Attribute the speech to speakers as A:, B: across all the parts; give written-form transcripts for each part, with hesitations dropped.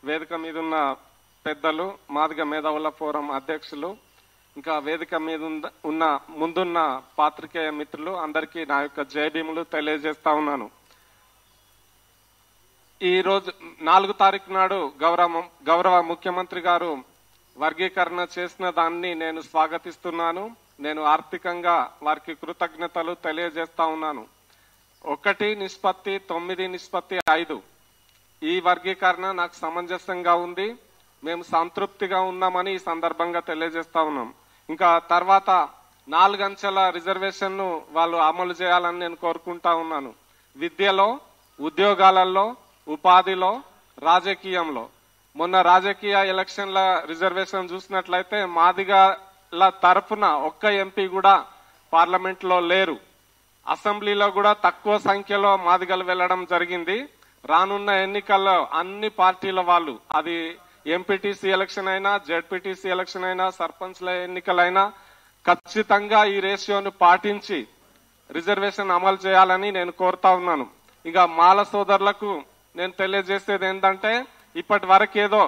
A: వేదిక మీద ఉన్న పెద్దలు, మాదిగ మేధావుల ఫోరం అధ్యక్షులు, ఇంకా వేదిక మీద ఉన్న ముందున్న పాత్రికేయ మిత్రులు అందరికీ నా యొక్క జై భీములు తెలియజేస్తా ఉన్నాను. ఈ రోజు 4 తారీఖు నాడు గౌరవ ముఖ్యమంత్రి గారు వర్గీకరణ చేసిన దాన్ని నేను స్వాగతిస్తున్నాను. నేను ఆర్థికంగా వారికి కృతజ్ఞతలు తెలియజేస్తా ఉన్నాను. 1:9:5 ఈ వర్గీకరణ నాకు సమంజసంగా ఉంది. మేము సంతృప్తిగా ఉన్నామని ఈ సందర్భంగా తెలియజేస్తా ఉన్నాం. ఇంకా తర్వాత 4 అంచెల రిజర్వేషన్ ను వాళ్ళు అమలు చేయాలని నేను కోరుకుంటా ఉన్నాను. విద్యలో, ఉద్యోగాలలో, ఉపాధిలో, రాజకీయంలో. మొన్న రాజకీయ ఎలక్షన్ల రిజర్వేషన్ చూసినట్లయితే మాదిగల తరఫున ఒక్క ఎంపీ కూడా పార్లమెంట్ లో లేరు. అసెంబ్లీలో కూడా తక్కువ సంఖ్యలో మాదిగలు వెళ్లడం జరిగింది. రానున్న ఎన్నికల్లో అన్ని పార్టీల వాళ్ళు, అది ఎంపీటీసీ ఎలక్షన్ అయినా, జెడ్పీటీసీ ఎలక్షన్ అయినా, సర్పంచ్ల ఎన్నికలైనా ఖచ్చితంగా ఈ రేషియోను పాటించి రిజర్వేషన్ అమలు చేయాలని నేను కోరుతా ఉన్నాను. ఇక మాల సోదరులకు నేను తెలియజేసేది ఏంటంటే, ఇప్పటి వరకు ఏదో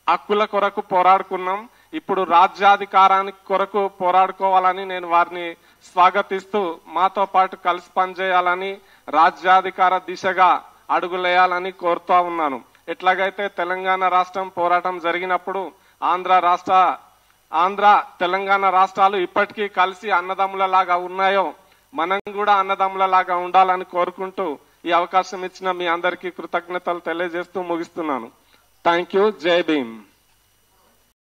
A: హక్కుల కొరకు పోరాడుకున్నాం, ఇప్పుడు రాజ్యాధికారానికి కొరకు పోరాడుకోవాలని నేను వారిని స్వాగతిస్తూ మాతో పాటు కలిసి పనిచేయాలని, రాజ్యాధికార దిశగా అడుగులేయాలని కోరుతా ఉన్నాను. ఎట్లాగైతే తెలంగాణ రాష్ట్రం పోరాటం జరిగినప్పుడు ఆంధ్ర తెలంగాణ రాష్ట్రాలు ఇప్పటికీ కలిసి అన్నదమ్ములలాగా ఉన్నాయో, మనం కూడా అన్నదమ్ములలాగా ఉండాలని కోరుకుంటూ ఈ అవకాశం ఇచ్చిన మీ అందరికీ కృతజ్ఞతలు తెలియజేస్తూ ముగిస్తున్నాను. Thank you. జై భీమ్.